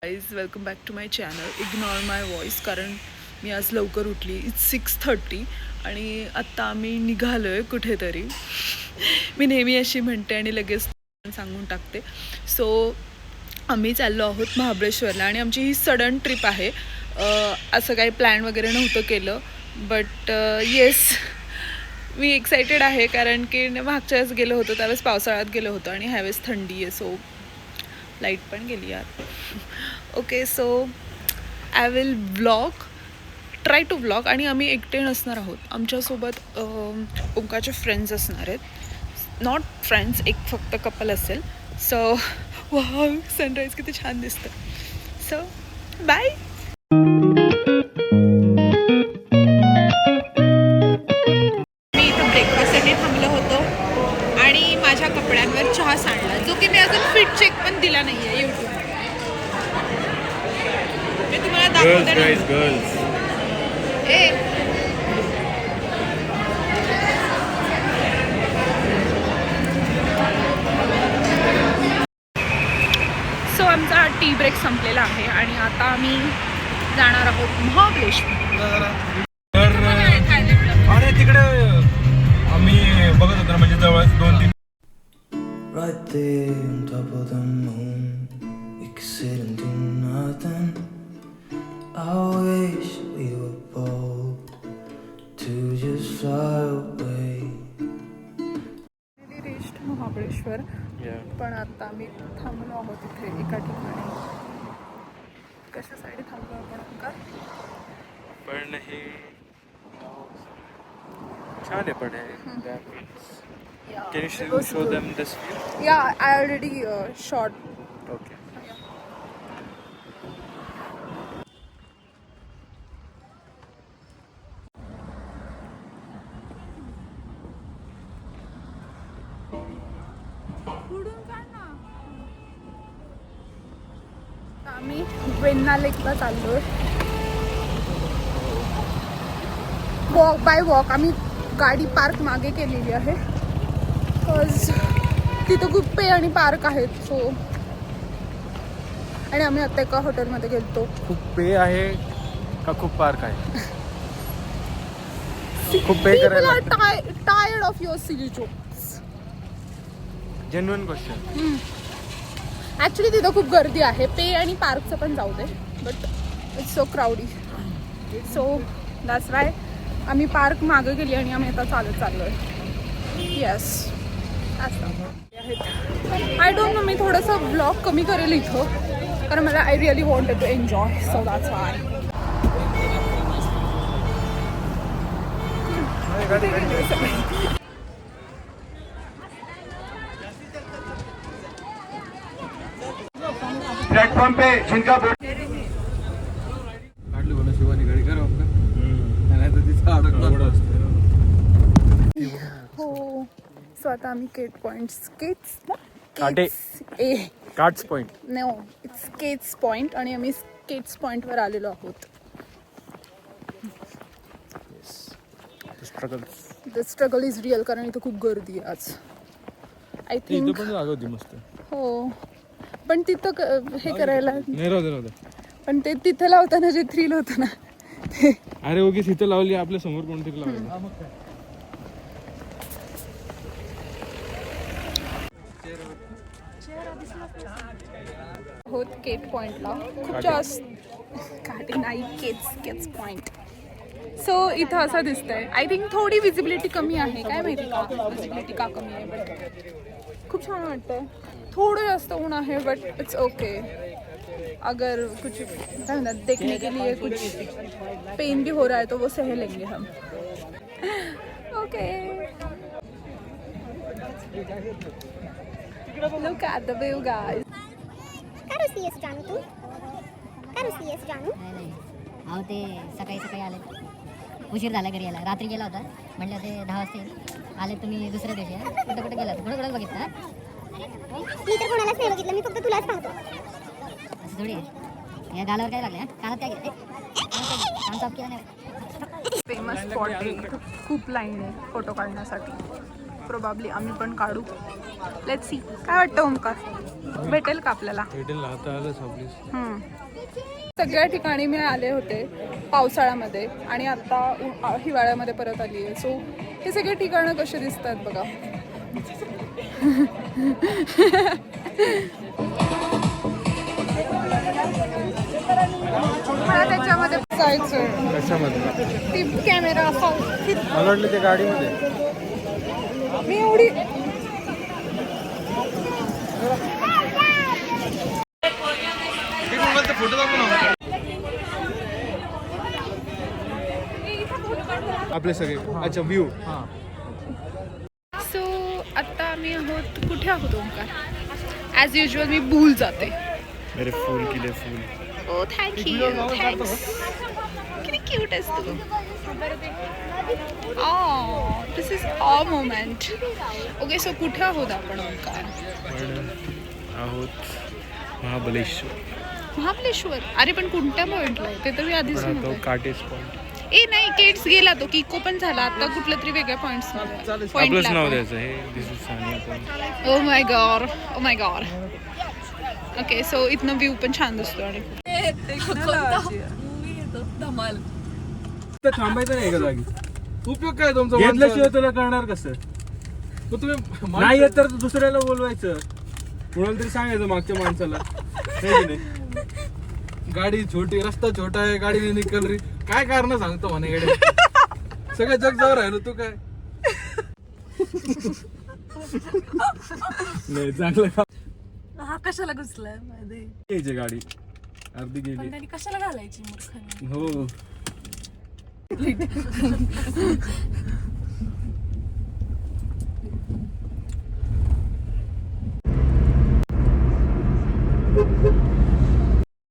Guys welcome back to my channel. Ignore my voice कारण मी आज लवकर उठली. इट्स 6:30 आणि आत्ता आम्ही निघालो आहे कुठेतरी. मी नेहमी अशी म्हणते आणि लगेच सांगून टाकते. सो आम्ही चाललो आहोत महाबळेश्वरला आणि आमची ही सडन ट्रिप आहे. असं काही प्लॅन वगैरे नव्हतं केलं बट येस मी एक्सायटेड आहे कारण की मागच्या वेळेस गेलो होतो त्यावेळेस पावसाळ्यात गेलो होतो आणि ह्यावेळेस थंडी आहे. सो लाईट पण गेली यार. Okay so I will try to vlog आणि आम्ही एकटे नसणार आहोत. आमच्यासोबत ओंकाचे फ्रेंड्स असणार आहेत. नॉट फ्रेंड्स, एक फक्त कपल असेल. सो वाव सनराईज किती छान दिसतं. So bye. मी इथं ब्रेकफास्टसाठी थांबलो होतो आणि माझ्या कपड्यांवर चहा सांडला जो की मी अजून फिट चेक पण दिला नाही आहे यूट्यूब. मी तुम्हाला दाखवते. सो आमचा टी ब्रेक संपलेला आहे आणि आता आम्ही जाणार आहोत महाबळेश्वर. अरे तिकडे आम्ही बघत होतो म्हणजे जवळच 2-3 Right there on top of the moon, we could sit and do nothing. I wish we were bold to just fly away. reached Mahabaleshwar. पण आता आम्ही थांबलो आहोत इथे एका ठिकाणी. कशासाठी थांबलो आपण का? पण हे छान आहे पण आहे. Can you show them this view? Yeah, I already shot. Okay. आम्ही वेण्णा लेकला चाललोय. Walk bye walk. आम्ही गाडी पार्क मागे केलेली आहे बिकॉज तिथं खूप पे आणि पार्क आहेत. सो आणि आम्ही आता एका हॉटेलमध्ये गेलतो. खूप पे आहे का खूप पार्क आहे? खूप पे करायला tired of your silly jokes. Genuine question. Actually तिथं खूप गर्दी आहे. पे आणि पार्कचं पण जाऊ दे but it's so crowdy. So that's why आम्ही पार्क मागं गेली आणि आम्ही आता चालत चाललो आहे. Yes I don't know. मी थोडंसं ब्लॉग कमी करेल इथं कारण मला I really wanted to enjoy. So that's why. Platform पे जिनका बोर्ड काढली बोला शिवानी गाडी करा आपला नाही तर तिथं अडकला असतो. हो. सो आता आम्ही Kate point cards point no it's skates point आणि आम्ही स्केट्स पॉइंटवर आलेलो आहोत. द स्ट्रगल इज रिअल कारण इथं खूप गर्दी आहे आज. आय थिंक पण जागा होती मस्त. हो पण तिथं हे करायला नाही राहू दे. पण ते तिथं लावताना जे थ्रिल होतं ना ते. अरे ओके तिथं लावली आपल्या समोर कोणतरी लावली. होत केट पॉइंटला खूप जास्त काटे नाही केट्स पॉइंट. सो इथं असं दिसतंय. आय थिंक थोडी विजिबिलिटी कमी आहे. काय माहिती का विजिबिलिटी का कमी आहे बट खूप छान वाटतंय. थोडं जास्त ऊन आहे बट इट्स ओके. अगर कुछ देखने के लिए कुछ पेन भी हो रहा है तो वो सह लेंगे हम. Okay look at the view guys. काय रुसलीयस जानू तू? काय रुसलीयस जानू? नाही अहो ते सकाळी आले. उशीर झाला घरी यायला. रात्री गेला होता म्हटलं ते 10 वाजता येईल. आले तुम्ही दुसऱ्या दिवशी. कुठं गेला कुठं बघितलं? मी तर कोणालाच नाही बघितलं. मी फक्त तुलाच पाहतो. असं थोडी आहे. या गालावर काय लागलं? कानात काय गेलं? कान साफ केला नाही. फेमस स्पॉट आहे. खूप लाईन आहे फोटो काढण्यासाठी. प्रोबॅबली आम्ही पण काढू. Let's see. काय वाटतं ओमकार, भेटेल का आपल्याला? भेटेल ना, आता आलं सावलीस. सगळ्या ठिकाणी मी आले होते पावसाळ्यामध्ये आणि आता हिवाळ्यामध्ये परत आली आहे. सो हे सगळे ठिकाणं कसे दिसतात बघा. मला त्याच्यामध्ये जायचं. कशामध्ये? ती कॅमेरा असा मला वाटलं ते गाडीमध्ये. मी एवढी फोटो आपले सगळे. अच्छा, व्ह्यू. सो आता आम्ही आहोत कुठे आहोत ओंकार? ॲज युजल मी भूल जाते. अरे फुल किले फुल. Oh thank you, thanks. किती क्यूट आहेस तू. This is a moment. Okay, so कुठे आहोत आपण ओंकार? आहोत महाबलेश्वर. महाबलेश्वर. अरे पण कोणत्या पॉइंटला आहे ते तर मी आधीच तो नव्हतं. Cottage point. ए नाही, केट्स गेला तो, किको पण झाला. आता कुठल्या तरी वेगळ्या पॉइंट्स आपलंच नाव द्यायचं. हे this is Sania point. Oh my god, oh my god. Okay, so इथनं व्ह्यू पण छान दिसतो. आणि थांबायचं नाही का जागी. उपयोग काय तुमचा? घेतल्याशिवाय तुला करणार कसं? मग तुम्ही नाही येत तर दुसऱ्याला बोलवायचं. कोणाला तरी सांगायचं मागच्या माणसाला. गाडी छोटी, रस्ता छोटा आहे, गाडी नाही निकल रे. काय कारण सांगतो म्हणे गाडी. सगळं जग जाऊ राहिलो तू काय. नाही चांगलं. हा कशाला घुसलाय मध्ये? घ्यायची गाडी अर्धी पण गेली. त्यांनी कशाला घालायची मूर्खाने? हो.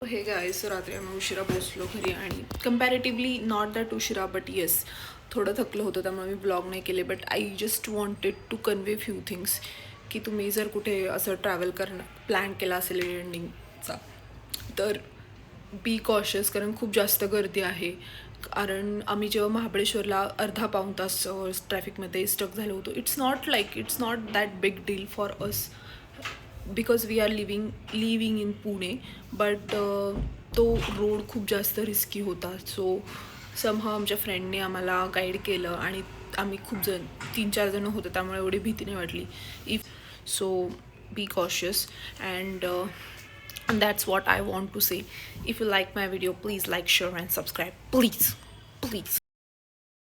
हे गाईस, सो रात्री आम्ही उशिरा पोचलो घरी आणि कम्पॅरेटिव्हली नॉट दॅट उशिरा, बट येस थोडं थकलं होतं त्यामुळे मी ब्लॉग नाही केले. But I just wanted to convey few things की तुम्ही जर कुठे असं ट्रॅव्हल प्लॅन केला असेल एंडिंगचा तर बी कॉशियस, कारण खूप जास्त गर्दी आहे. कारण आम्ही जेव्हा महाबळेश्वरला अर्धा पाऊण तास ट्रॅफिकमध्ये स्टक झालो होतो. It's not that big deal for us because we are living in Pune. But तो रोड खूप जास्त रिस्की होता. सो समहा आमच्या फ्रेंडने आम्हाला गाईड केलं आणि आम्ही खूप 3-4 जण होतो त्यामुळे एवढी भीती नाही वाटली. So be cautious and that's what I want to say. If you like my video, please like, share and subscribe. Please.